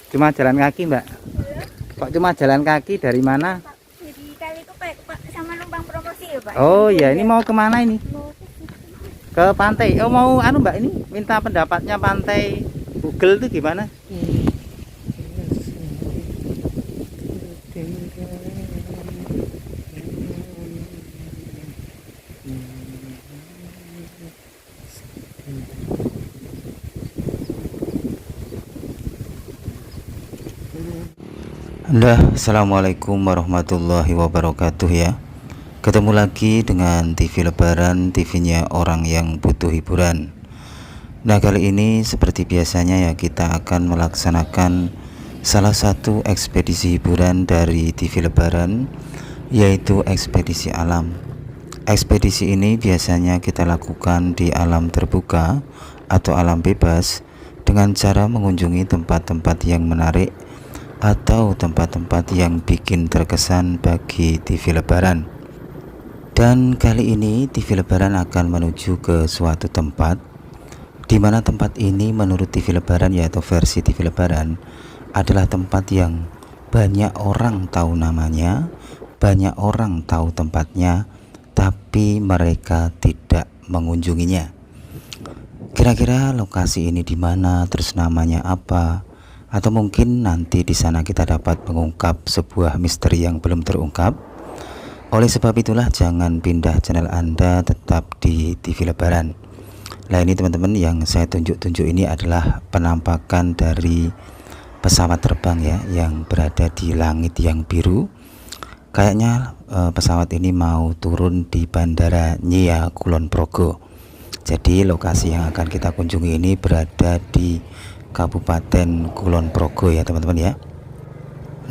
Cuma jalan kaki, Mbak? Kok cuma jalan kaki dari mana? Jadi kali itu Pak sama numpang promosi ya Pak. Oh iya, ini mau kemana ini? Mau Ke pantai. Oh mau anu Mbak, ini minta pendapatnya pantai Google itu gimana? Assalamualaikum warahmatullahi wabarakatuh ya. Ketemu lagi dengan TV Lebaran, TV-nya orang yang butuh hiburan. Nah kali ini seperti biasanya ya, kita akan melaksanakan salah satu ekspedisi hiburan dari TV Lebaran, yaitu ekspedisi alam. Ekspedisi ini biasanya kita lakukan di alam terbuka atau alam bebas dengan cara mengunjungi tempat-tempat yang menarik atau tempat-tempat yang bikin terkesan bagi TV Lebaran. Dan kali ini TV Lebaran akan menuju ke suatu tempat di mana tempat ini menurut TV Lebaran, yaitu versi TV Lebaran, adalah tempat yang banyak orang tahu namanya, banyak orang tahu tempatnya, tapi mereka tidak mengunjunginya. Kira-kira lokasi ini di mana, terus namanya apa? Atau mungkin nanti di sana kita dapat mengungkap sebuah misteri yang belum terungkap. Oleh sebab itulah jangan pindah channel Anda, tetap di TV Lebaran. Nah ini teman-teman, yang saya tunjuk ini adalah penampakan dari pesawat terbang ya, yang berada di langit yang biru. Kayaknya pesawat ini mau turun di Bandara Nia Kulon Progo. Jadi lokasi yang akan kita kunjungi ini berada di Kabupaten Kulon Progo ya teman-teman ya.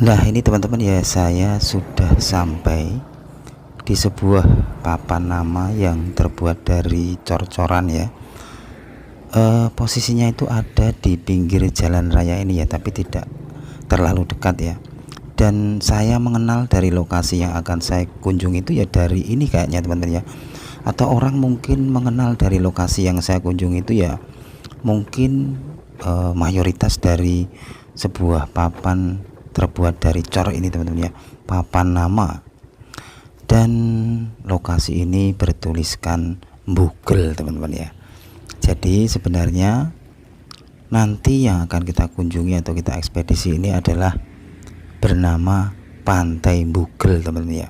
Nah ini teman-teman ya, saya sudah sampai di sebuah papan nama yang terbuat dari cor-coran ya. Posisinya itu ada di pinggir jalan raya ini ya, tapi tidak terlalu dekat ya. Dan saya mengenal dari lokasi yang akan saya kunjungi itu ya dari ini kayaknya teman-teman ya. Atau orang mungkin mengenal dari lokasi yang saya kunjungi itu ya, mungkin mayoritas dari sebuah papan terbuat dari cor ini teman-teman ya, papan nama. Dan lokasi ini bertuliskan Bugel teman-teman ya. Jadi sebenarnya nanti yang akan kita kunjungi atau kita ekspedisi ini adalah bernama Pantai Bugel teman-teman ya.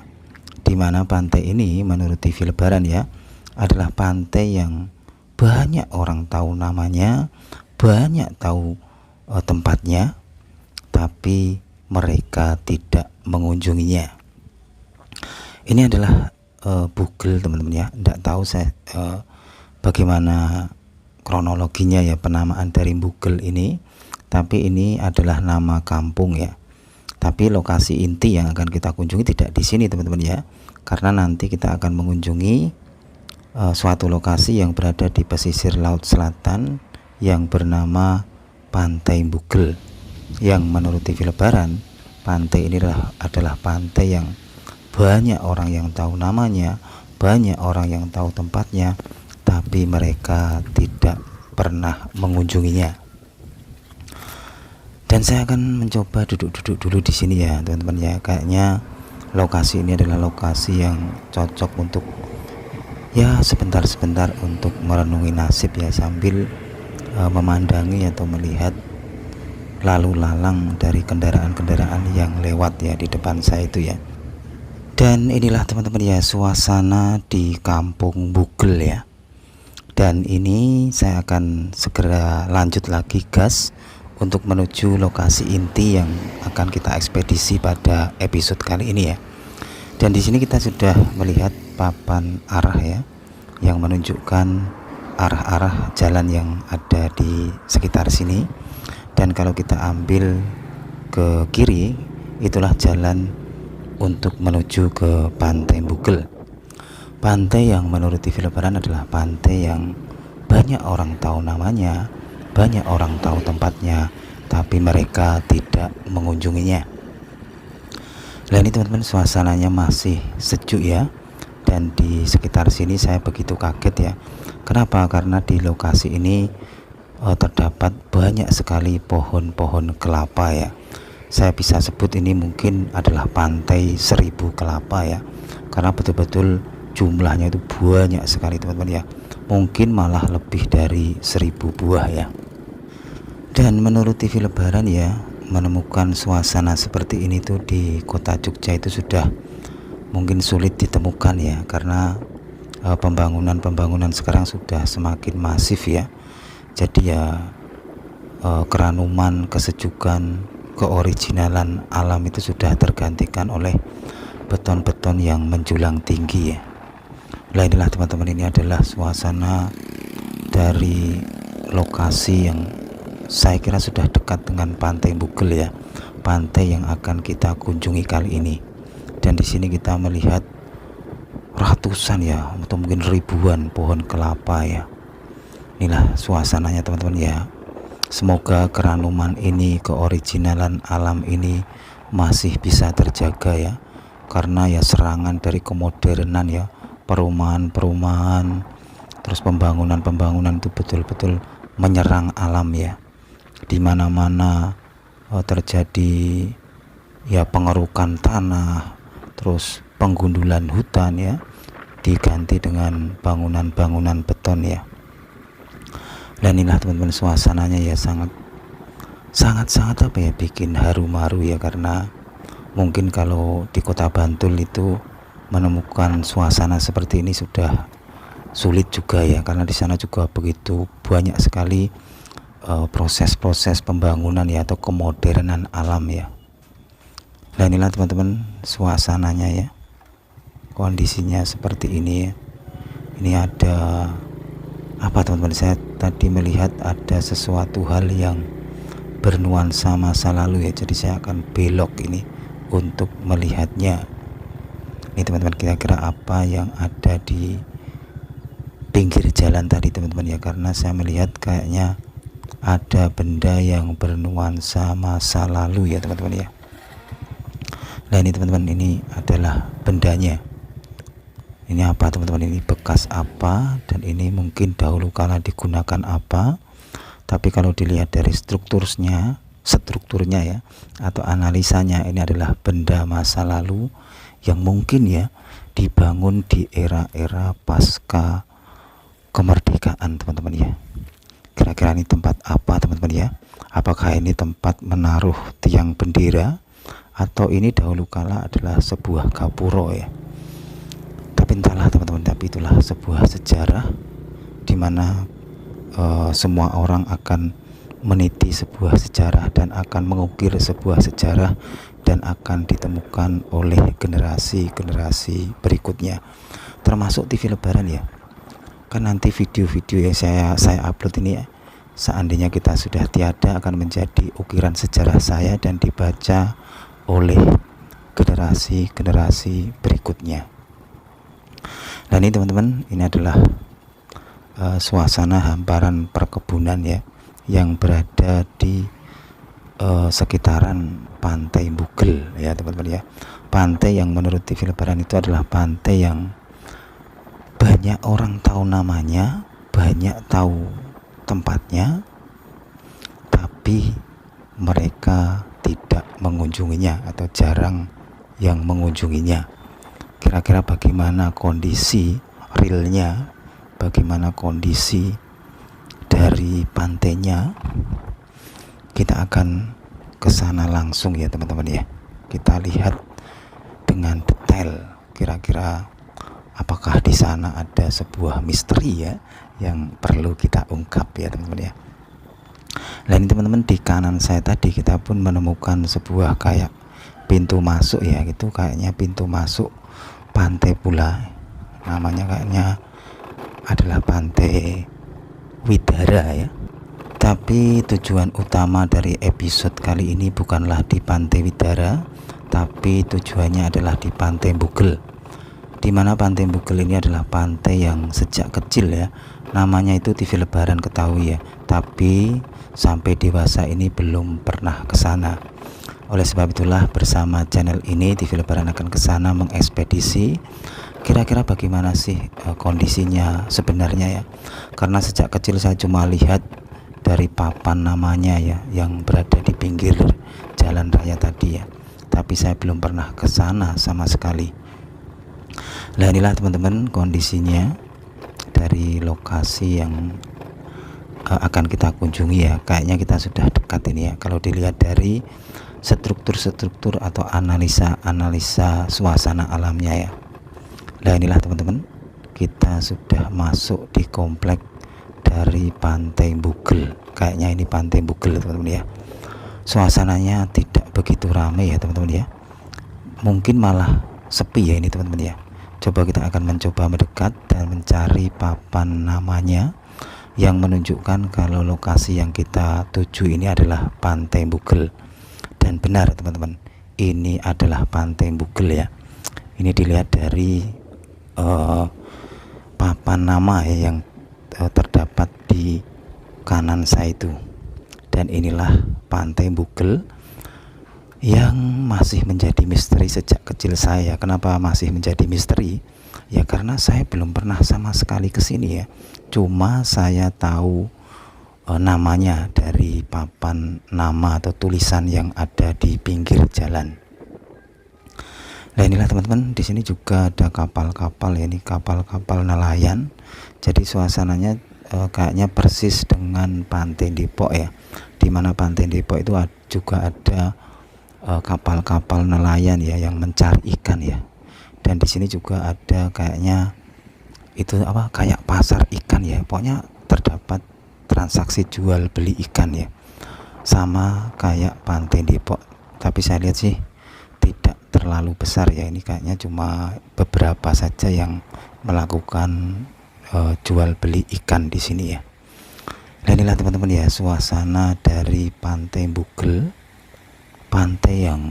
Dimana pantai ini menurut TV Lebaran ya, adalah pantai yang banyak orang tahu namanya, banyak tahu tempatnya, tapi mereka tidak mengunjunginya. Ini adalah Bugel teman-teman ya. Tidak tahu saya bagaimana kronologinya ya penamaan dari Bugel ini, tapi ini adalah nama kampung ya. Tapi lokasi inti yang akan kita kunjungi tidak di sini teman-teman ya, karena nanti kita akan mengunjungi suatu lokasi yang berada di pesisir laut selatan yang bernama Pantai Bugel, yang menurut TV Lebaran pantai ini adalah pantai yang banyak orang yang tahu namanya, banyak orang yang tahu tempatnya, tapi mereka tidak pernah mengunjunginya. Dan saya akan mencoba duduk-duduk dulu di sini ya teman-teman ya. Kayaknya lokasi ini adalah lokasi yang cocok untuk ya sebentar-sebentar untuk merenungi nasib ya, sambil memandangi atau melihat lalu lalang dari kendaraan-kendaraan yang lewat ya di depan saya itu ya. Dan inilah teman-teman ya suasana di Kampung Bugel ya. Dan ini saya akan segera lanjut lagi gas untuk menuju lokasi inti yang akan kita ekspedisi pada episode kali ini ya. Dan di sini kita sudah melihat papan arah ya, yang menunjukkan arah-arah jalan yang ada di sekitar sini. Dan kalau kita ambil ke kiri, itulah jalan untuk menuju ke Pantai Bugel. Pantai yang menurut TV Lebaran adalah pantai yang banyak orang tahu namanya, banyak orang tahu tempatnya, tapi mereka tidak mengunjunginya. Nah ini teman-teman, suasananya masih sejuk ya. Dan di sekitar sini saya begitu kaget ya. Kenapa? Karena di lokasi ini terdapat banyak sekali pohon-pohon kelapa ya. Saya bisa sebut ini mungkin adalah pantai 1000 kelapa ya, karena betul-betul jumlahnya itu banyak sekali teman-teman ya, mungkin malah lebih dari 1000 buah ya. Dan menurut TV Lebaran ya, menemukan suasana seperti ini tuh di kota Jogja itu sudah mungkin sulit ditemukan ya, karena pembangunan sekarang sudah semakin masif ya. Jadi ya keranuman, kesejukan, keoriginalan alam itu sudah tergantikan oleh beton-beton yang menjulang tinggi ya. Nah inilah teman-teman, ini adalah suasana dari lokasi yang saya kira sudah dekat dengan Pantai Bugel ya, pantai yang akan kita kunjungi kali ini. Dan di sini kita melihat ratusan ya, atau mungkin ribuan pohon kelapa ya. Inilah suasananya teman-teman ya. Semoga keranuman ini, keoriginalan alam ini masih bisa terjaga ya, karena ya serangan dari kemodernan ya, perumahan-perumahan, terus pembangunan itu betul-betul menyerang alam ya. Di mana-mana terjadi ya pengerukan tanah, terus penggundulan hutan ya, diganti dengan bangunan-bangunan beton ya. Dan inilah teman-teman suasananya ya, sangat apa ya, bikin haru-maru ya, karena mungkin kalau di kota Bantul itu menemukan suasana seperti ini sudah sulit juga ya, karena di sana juga begitu banyak sekali proses-proses pembangunan ya, atau kemodernan alam ya. Dan inilah teman-teman suasananya ya, kondisinya seperti ini ya. Ini ada apa teman-teman, saya tadi melihat ada sesuatu hal yang bernuansa masa lalu ya, jadi saya akan belok ini untuk melihatnya. Ini teman-teman, kira-kira apa yang ada di pinggir jalan tadi teman-teman ya, karena saya melihat kayaknya ada benda yang bernuansa masa lalu ya teman-teman ya. Nah ini teman-teman, ini adalah bendanya. Ini apa teman-teman, ini bekas apa, dan ini mungkin dahulu kala digunakan apa. Tapi kalau dilihat dari strukturnya ya, atau analisanya, ini adalah benda masa lalu yang mungkin ya dibangun di era-era pasca kemerdekaan teman-teman ya. Kira-kira ini tempat apa teman-teman ya? Apakah ini tempat menaruh tiang bendera, atau ini dahulu kala adalah sebuah gapuro ya? Tapi entahlah teman-teman, tapi itulah sebuah sejarah di mana semua orang akan meniti sebuah sejarah dan akan mengukir sebuah sejarah, dan akan ditemukan oleh generasi-generasi berikutnya, termasuk TV Lebaran ya. Kan nanti video-video yang saya upload ini ya, seandainya kita sudah tiada, akan menjadi ukiran sejarah saya dan dibaca oleh generasi-generasi berikutnya. Dan ini teman-teman, ini adalah suasana hamparan perkebunan ya, yang berada di sekitaran Pantai Bugel ya teman-teman ya. Pantai yang menurut TV Lebaran itu adalah pantai yang banyak orang tahu namanya, banyak tahu tempatnya, tapi mereka tidak mengunjunginya atau jarang yang mengunjunginya. Kira-kira bagaimana kondisi realnya, bagaimana kondisi dari pantainya, kita akan ke sana langsung ya teman-teman ya. Kita lihat dengan detail, kira-kira apakah di sana ada sebuah misteri ya yang perlu kita ungkap ya teman-teman ya. Nah ini teman-teman, di kanan saya tadi kita pun menemukan sebuah kayak pintu masuk ya, gitu kayaknya pintu masuk pantai pula. Namanya kayaknya adalah Pantai Widara ya. Tapi tujuan utama dari episode kali ini bukanlah di Pantai Widara, tapi tujuannya adalah di Pantai Bugel. Di mana Pantai Bugel ini adalah pantai yang sejak kecil ya, namanya itu TV Lebaran ketahui ya, tapi sampai dewasa ini belum pernah ke sana. Oleh sebab itulah bersama channel ini TV Lebaran akan ke sana mengekspedisi. Kira-kira bagaimana sih kondisinya sebenarnya ya? Karena sejak kecil saya cuma lihat dari papan namanya ya, yang berada di pinggir jalan raya tadi ya. Tapi saya belum pernah ke sana sama sekali. Nah inilah teman-teman kondisinya dari lokasi yang akan kita kunjungi ya. Kayaknya kita sudah dekat ini ya, kalau dilihat dari struktur-struktur atau analisa suasana alamnya ya. Nah inilah teman-teman, kita sudah masuk di komplek dari Pantai Bugel. Kayaknya ini Pantai Bugel teman-teman ya. Suasananya tidak begitu ramai ya teman-teman ya, mungkin malah sepi ya ini teman-teman ya. Coba kita akan mencoba mendekat dan mencari papan namanya yang menunjukkan kalau lokasi yang kita tuju ini adalah Pantai Bugel. Dan benar teman-teman, ini adalah Pantai Bugel ya. Ini dilihat dari papan nama ya yang terdapat di kanan saya itu. Dan inilah Pantai Bugel yang masih menjadi misteri sejak kecil saya. Kenapa masih menjadi misteri? Ya karena saya belum pernah sama sekali ke sini ya. Cuma saya tahu namanya dari papan nama atau tulisan yang ada di pinggir jalan. Nah inilah teman-teman, di sini juga ada kapal-kapal ya, ini kapal-kapal nelayan. Jadi suasananya kayaknya persis dengan Pantai Depok ya, dimana Pantai Depok itu juga ada kapal-kapal nelayan ya yang mencari ikan ya. Dan di sini juga ada kayaknya itu apa, kayak pasar ikan ya. Pokoknya terdapat transaksi jual beli ikan ya, sama kayak Pantai Depok. Tapi saya lihat sih tidak terlalu besar ya, ini kayaknya cuma beberapa saja yang melakukan jual beli ikan di sini ya. Dan inilah teman-teman ya suasana dari Pantai Bugel, pantai yang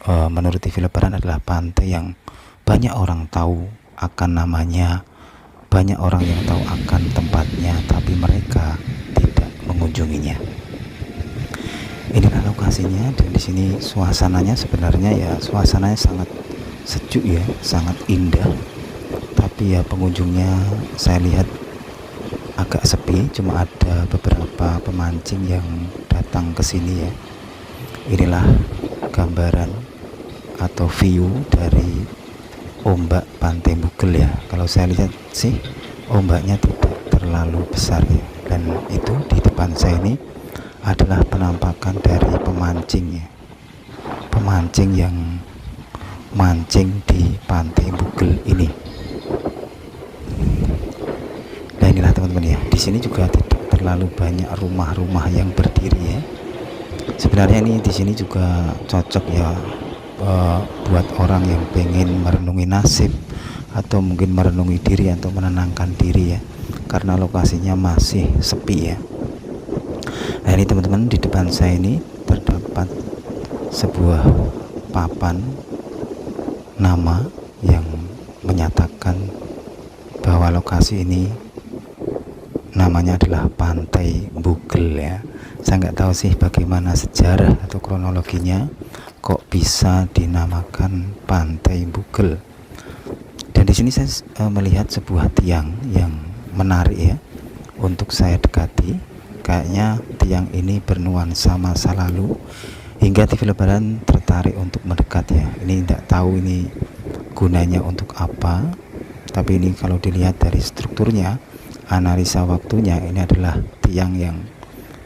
menurut TV Lebaran adalah pantai yang banyak orang tahu akan namanya, banyak orang yang tahu akan tempatnya, tapi mereka tidak mengunjunginya. Inilah lokasinya, dan di sini suasananya sebenarnya ya suasananya sangat sejuk ya, sangat indah. Tapi ya pengunjungnya saya lihat agak sepi, cuma ada beberapa pemancing yang datang ke sini ya. Inilah gambaran atau view dari ombak Pantai Bugel ya. Kalau saya lihat sih ombaknya tidak terlalu besar ya. Dan itu di depan saya ini adalah penampakan dari pemancing ya, pemancing yang mancing di Pantai Bugel ini. Nah inilah teman-teman ya, di sini juga tidak terlalu banyak rumah-rumah yang berdiri ya. Sebenarnya ini di sini juga cocok ya buat orang yang pengen merenungi nasib atau mungkin merenungi diri atau menenangkan diri ya, karena lokasinya masih sepi ya. Nah ini teman-teman, di depan saya ini terdapat sebuah papan nama yang menyatakan bahwa lokasi ini namanya adalah Pantai Bugel ya. Saya nggak tahu sih bagaimana sejarah atau kronologinya kok bisa dinamakan Pantai Bugel. Dan di sini saya melihat sebuah tiang yang menarik ya untuk saya dekati. Kayaknya tiang ini bernuansa masa lalu hingga TV Lebaran tertarik untuk mendekat ya. Ini tidak tahu ini gunanya untuk apa, tapi ini kalau dilihat dari strukturnya, analisa waktunya, ini adalah tiang yang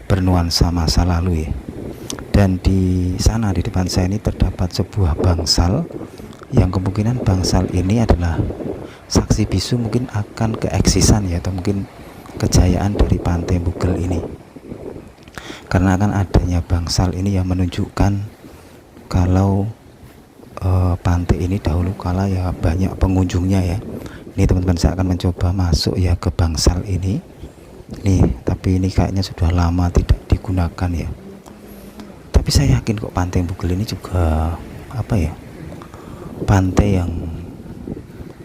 bernuansa masa lalu ya. Dan di sana di depan saya ini terdapat sebuah bangsal yang kemungkinan bangsal ini adalah saksi bisu mungkin akan keeksisan ya, atau mungkin kejayaan dari Pantai Bugel ini. Karena akan adanya bangsal ini yang menunjukkan kalau pantai ini dahulu kala ya banyak pengunjungnya ya. Ini teman-teman, saya akan mencoba masuk ya ke bangsal ini nih, tapi ini kayaknya sudah lama tidak digunakan ya. Tapi saya yakin kok Pantai Bugel ini juga apa ya, pantai yang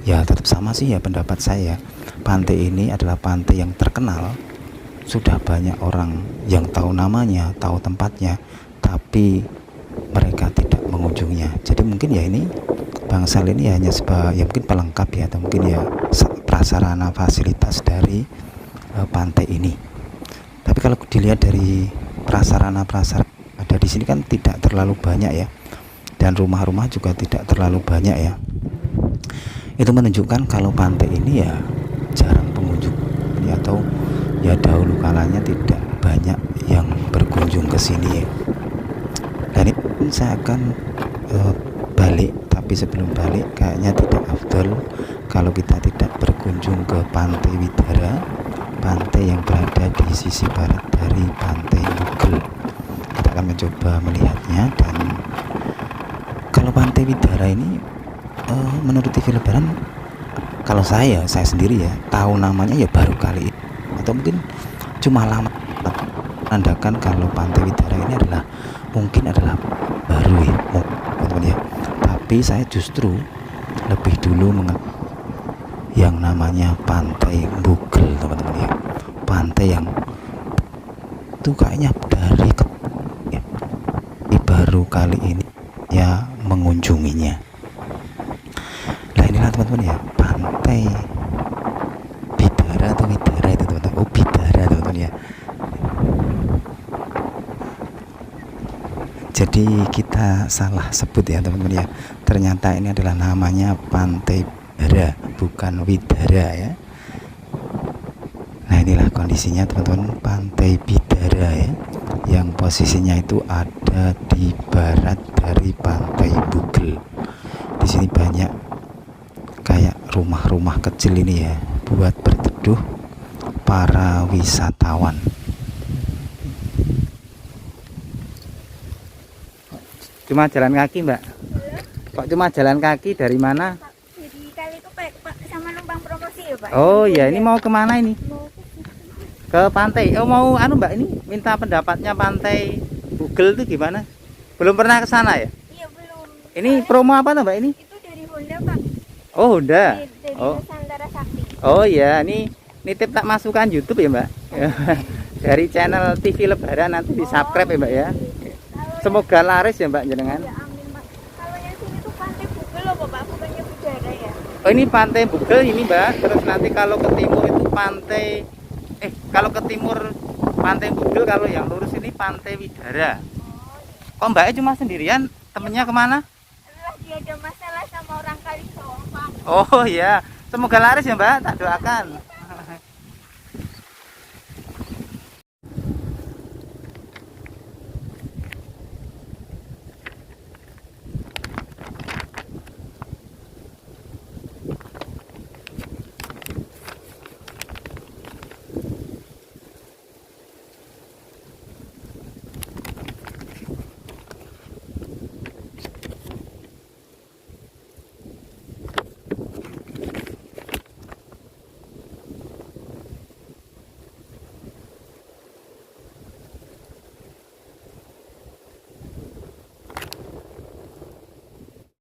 ya tetap sama sih ya pendapat saya. Pantai ini adalah pantai yang terkenal, sudah banyak orang yang tahu namanya, tahu tempatnya, tapi mereka tidak mengunjunginya. Jadi mungkin ya ini bangsal ini hanya ya mungkin pelengkap ya, atau mungkin ya prasarana fasilitas dari pantai ini. Tapi kalau dilihat dari prasarana-prasarana ada di sini kan tidak terlalu banyak ya, dan rumah-rumah juga tidak terlalu banyak ya. Itu menunjukkan kalau pantai ini ya jarang pengunjung ya, atau ya dahulu kalanya tidak banyak yang berkunjung ke sini ya. Dan ini saya akan balik, tapi sebelum balik kayaknya tidak afdol kalau kita tidak berkunjung ke Pantai Widara, pantai yang berada di sisi barat dari Pantai Bugel. Kita akan mencoba melihatnya. Dan kalau Pantai Widara ini menurut TV Lebaran, kalau saya sendiri ya tahu namanya ya baru kali ini, atau mungkin cuma lama menandakan kalau Pantai Widara ini mungkin adalah baru ya, teman-teman ya. Tapi saya justru lebih dulu mengenal yang namanya Pantai Bugel, teman-teman ya. Pantai yang itu kayaknya dari ya, baru kali ini ya mengunjunginya. Nah inilah teman-teman ya, Pantai Bidara atau Widara itu teman-teman. Oh Bidara teman-teman ya. Jadi kita salah sebut ya teman-teman ya. Ternyata ini adalah namanya Pantai Bidara, bukan Widara ya. Nah inilah kondisinya teman-teman, Pantai Bidara ya, yang posisinya itu ada di barat dari Pantai Bugel. Di sini banyak kayak rumah-rumah kecil ini ya, buat berteduh para wisatawan. Cuma jalan kaki Mbak? Kok cuma jalan kaki, dari mana? Jadi kali itu Pak sama numpang promosi ya Pak. Oh ya, ini mau kemana ini? Mau Ke pantai. Oh mau Mbak, ini minta pendapatnya Pantai Bugel itu gimana? Belum pernah ke sana ya? Iya belum. Ini promo apa tuh Mbak ini? Itu dari Honda Pak. Oh Honda. Dari Oh. Nusantara Sakti. Oh ya, ini nitip tak masukkan YouTube ya Mbak. Dari channel TV Lebaran, nanti di subscribe ya Mbak ya. Semoga laris ya Mbak jenengan. Ya amin Pak. Kalau yang sini tuh Pantai Bugel loh Pak, bukannya Widara ya. Oh ini Pantai Bugel ini Mbak. Terus nanti kalau ke timur itu kalau ke timur Pantai Bugel, kalau yang lurus ini Pantai Widara. Kok Mbaknya cuma sendirian? Temennya kemana? Lagi ada masalah sama orang Kalisong Pak. Oh ya, semoga laris ya Mbak, tak doakan.